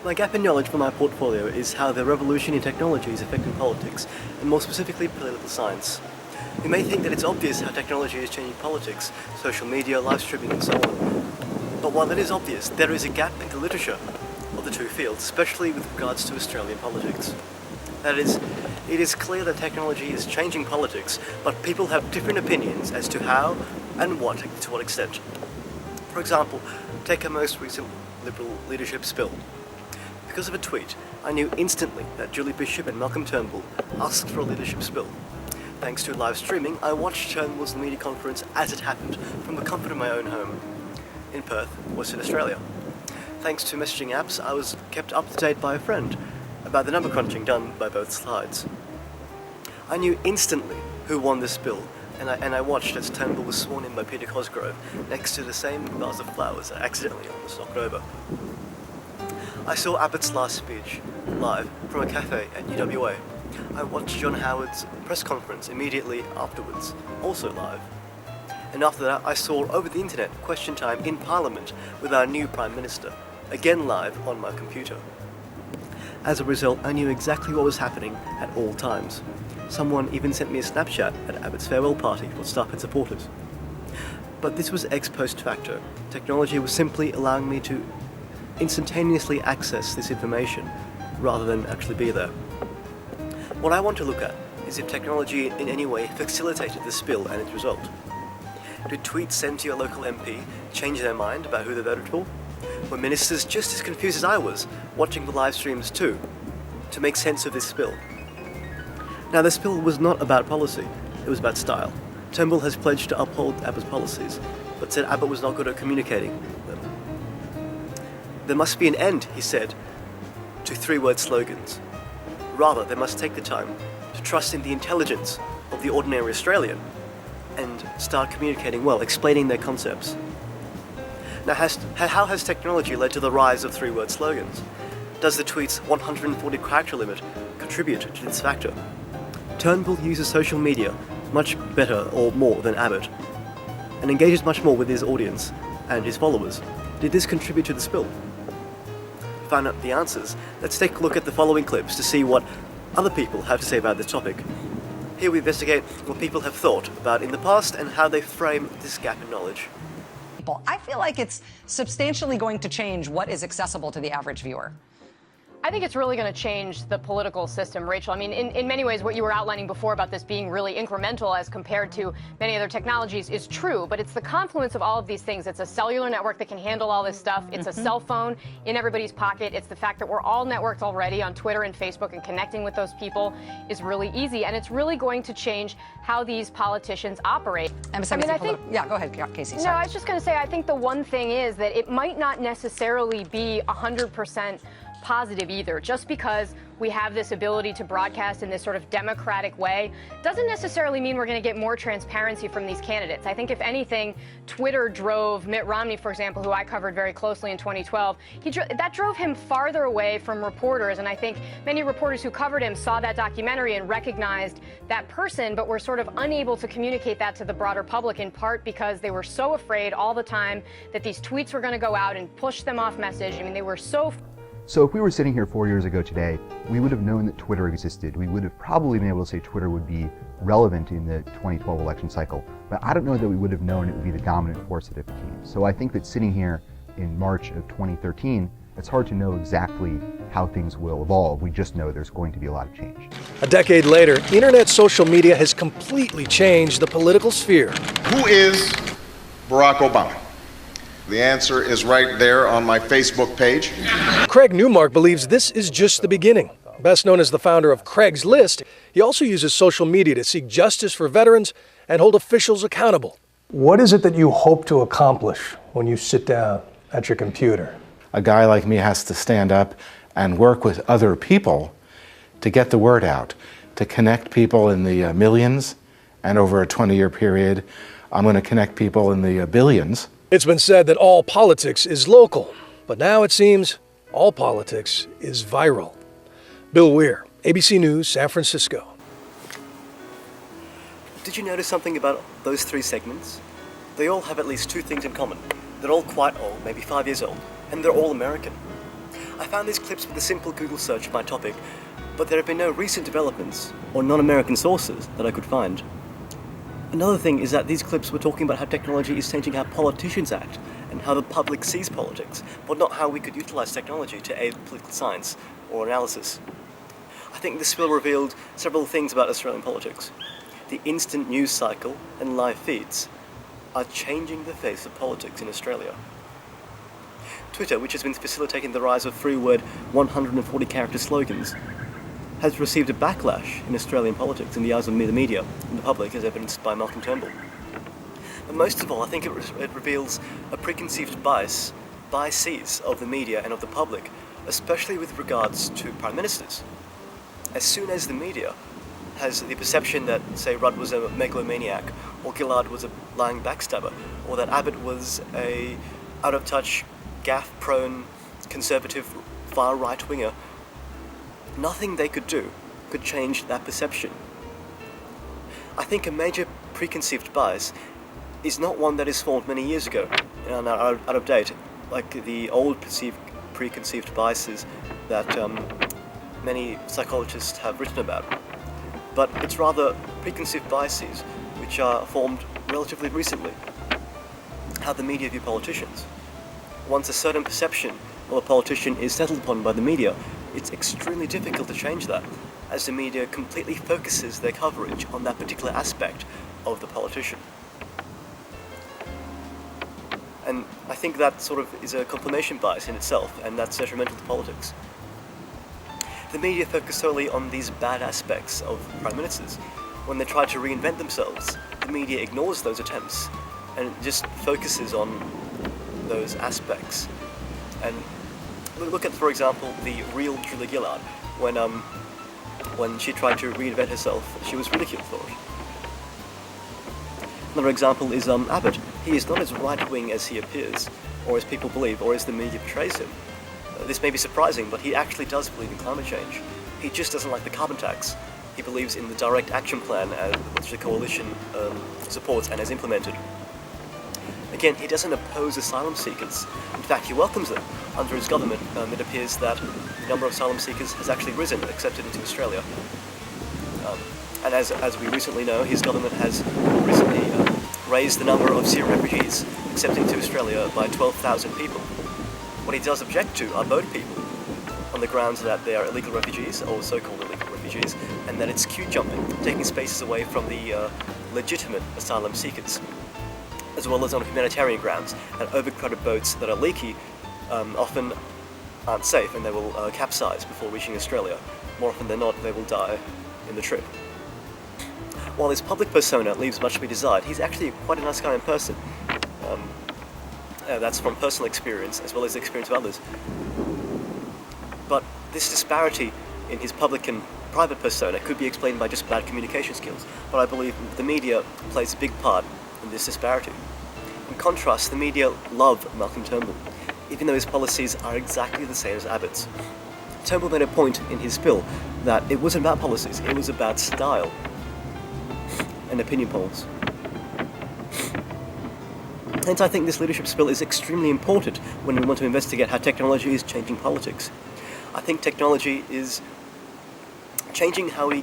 My gap in knowledge for my portfolio is how the revolution in technology is affecting politics, and more specifically political science. You may think that it's obvious how technology is changing politics, social media, live streaming and so on. But while it is obvious, there is a gap in the literature of the two fields, especially with regards to Australian politics. That is, it is clear that technology is changing politics, but people have different opinions as to how and to what extent. For example, take our most recent Liberal leadership spill. Because of a tweet, I knew instantly that Julie Bishop and Malcolm Turnbull asked for a leadership spill. Thanks to live streaming, I watched Turnbull's media conference as it happened from the comfort of my own home in Perth, Western Australia. Thanks to messaging apps, I was kept up to date by a friend about the number crunching done by both sides. I knew instantly who won this spill, and I watched as Turnbull was sworn in by Peter Cosgrove next to the same vase of flowers I accidentally almost knocked over. I saw Abbott's last speech, live, from a cafe at UWA. I watched John Howard's press conference immediately afterwards, also live. And after that, I saw over the internet Question Time in Parliament with our new Prime Minister, again live on my computer. As a result, I knew exactly what was happening at all times. Someone even sent me a Snapchat at Abbott's farewell party for staff and supporters. But this was ex post facto. Technology was simply allowing me to instantaneously access this information rather than actually be there. What I want to look at is if technology in any way facilitated the spill and its result. Did tweets sent to your local MP change their mind about who they voted for? Were ministers just as confused as I was, watching the live streams too, to make sense of this spill? Now, the spill was not about policy, it was about style. Turnbull has pledged to uphold Abbott's policies, but said Abbott was not good at communicating them. There must be an end, he said, to three-word slogans. Rather, they must take the time to trust in the intelligence of the ordinary Australian and start communicating well, explaining their concepts. Now, how has technology led to the rise of three-word slogans? Does the tweet's 140 character limit contribute to this factor? Turnbull uses social media much better or more than Abbott, and engages much more with his audience and his followers. Did this contribute to the spill? To find out the answers, let's take a look at the following clips to see what other people have to say about this topic. Here we investigate what people have thought about in the past and how they frame this gap in knowledge. I feel like it's substantially going to change what is accessible to the average viewer. I think it's really going to change the political system, Rachel. I mean, in many ways, what you were outlining before about this being really incremental as compared to many other technologies is true, but it's the confluence of all of these things. It's a cellular network that can handle all this stuff. It's a cell phone in everybody's pocket. It's the fact that we're all networked already on Twitter and Facebook, and connecting with those people is really easy, and it's really going to change how these politicians operate. I think, yeah, go ahead, Casey. Sorry. No, I was just going to say, I think the one thing is that it might not necessarily be 100% positive either. Just because we have this ability to broadcast in this sort of democratic way doesn't necessarily mean we're going to get more transparency from these candidates. I think if anything, Twitter drove Mitt Romney, for example, who I covered very closely in 2012, that drove him farther away from reporters. And I think many reporters who covered him saw that documentary and recognized that person, but were sort of unable to communicate that to the broader public, in part because they were so afraid all the time that these tweets were going to go out and push them off message. I mean, they were so... So if we were sitting here 4 years ago today, we would have known that Twitter existed. We would have probably been able to say Twitter would be relevant in the 2012 election cycle. But I don't know that we would have known it would be the dominant force that it became. So I think that sitting here in March of 2013, it's hard to know exactly how things will evolve. We just know there's going to be a lot of change. A decade later, internet social media has completely changed the political sphere. Who is Barack Obama? The answer is right there on my Facebook page. Craig Newmark believes this is just the beginning. Best known as the founder of Craig's List, he also uses social media to seek justice for veterans and hold officials accountable. What is it that you hope to accomplish when you sit down at your computer? A guy like me has to stand up and work with other people to get the word out, to connect people in the millions, and over a 20-year period, I'm going to connect people in the billions. It's been said that all politics is local, but now it seems all politics is viral. Bill Weir, ABC News, San Francisco. Did you notice something about those three segments? They all have at least two things in common. They're all quite old, maybe 5 years old, and they're all American. I found these clips with a simple Google search of my topic, but there have been no recent developments or non-American sources that I could find. Another thing is that these clips were talking about how technology is changing how politicians act and how the public sees politics, but not how we could utilize technology to aid political science or analysis. I think this spill revealed several things about Australian politics. The instant news cycle and live feeds are changing the face of politics in Australia. Twitter, which has been facilitating the rise of free-word 140-character slogans, has received a backlash in Australian politics in the eyes of the media and the public, as evidenced by Malcolm Turnbull. But most of all, I think it reveals a preconceived biases of the media and of the public, especially with regards to prime ministers. As soon as the media has the perception that, say, Rudd was a megalomaniac, or Gillard was a lying backstabber, or that Abbott was a out-of-touch, gaffe-prone, conservative, far-right winger, nothing they could do could change that perception. I think a major preconceived bias is not one that is formed many years ago and are out of date, like the old preconceived biases that many psychologists have written about. But it's rather preconceived biases which are formed relatively recently. How the media view politicians. Once a certain perception of a politician is settled upon by the media, it's extremely difficult to change that, as the media completely focuses their coverage on that particular aspect of the politician. And I think that sort of is a confirmation bias in itself, and that's detrimental to politics. The media focus solely on these bad aspects of prime ministers. When they try to reinvent themselves, the media ignores those attempts and just focuses on those aspects. And look at, for example, the real Julia Gillard. When she tried to reinvent herself, she was ridiculed for it. Another example is Abbott. He is not as right-wing as he appears, or as people believe, or as the media portrays him. This may be surprising, but he actually does believe in climate change. He just doesn't like the carbon tax. He believes in the direct action plan which the coalition supports and has implemented. Again, he doesn't oppose asylum seekers. In fact, he welcomes them. Under his government, it appears that the number of asylum seekers has actually risen, accepted into Australia. And as we recently know, his government has recently raised the number of Syrian refugees accepted into Australia by 12,000 people. What he does object to are boat people, on the grounds that they are illegal refugees, or so-called illegal refugees, and that it's queue jumping, taking spaces away from the legitimate asylum seekers, as well as on humanitarian grounds, and overcrowded boats that are leaky often aren't safe, and they will capsize before reaching Australia. More often than not, they will die in the trip. While his public persona leaves much to be desired, he's actually quite a nice guy in person. That's from personal experience, as well as the experience of others. But this disparity in his public and private persona could be explained by just bad communication skills, but I believe the media plays a big part in this disparity. In contrast, the media love Malcolm Turnbull, even though his policies are exactly the same as Abbott's. Turnbull made a point in his spill that it wasn't about policies, it was about style and opinion polls. Hence, I think this leadership spill is extremely important when we want to investigate how technology is changing politics. I think technology is changing how we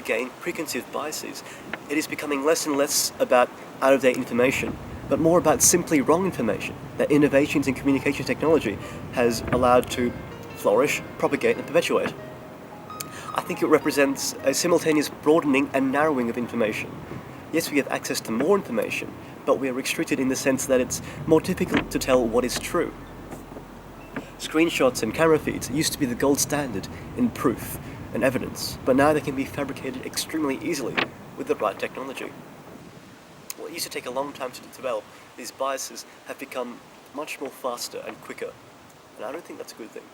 gain preconceived biases. It is becoming less and less about out-of-date information, but more about simply wrong information that innovations in communication technology has allowed to flourish, propagate, and perpetuate. I think it represents a simultaneous broadening and narrowing of information. Yes, we have access to more information, but we are restricted in the sense that it's more difficult to tell what is true. Screenshots and camera feeds used to be the gold standard in proof and evidence, but now they can be fabricated extremely easily with the right technology. What used to take a long time to develop, these biases have become much more faster and quicker, and I don't think that's a good thing.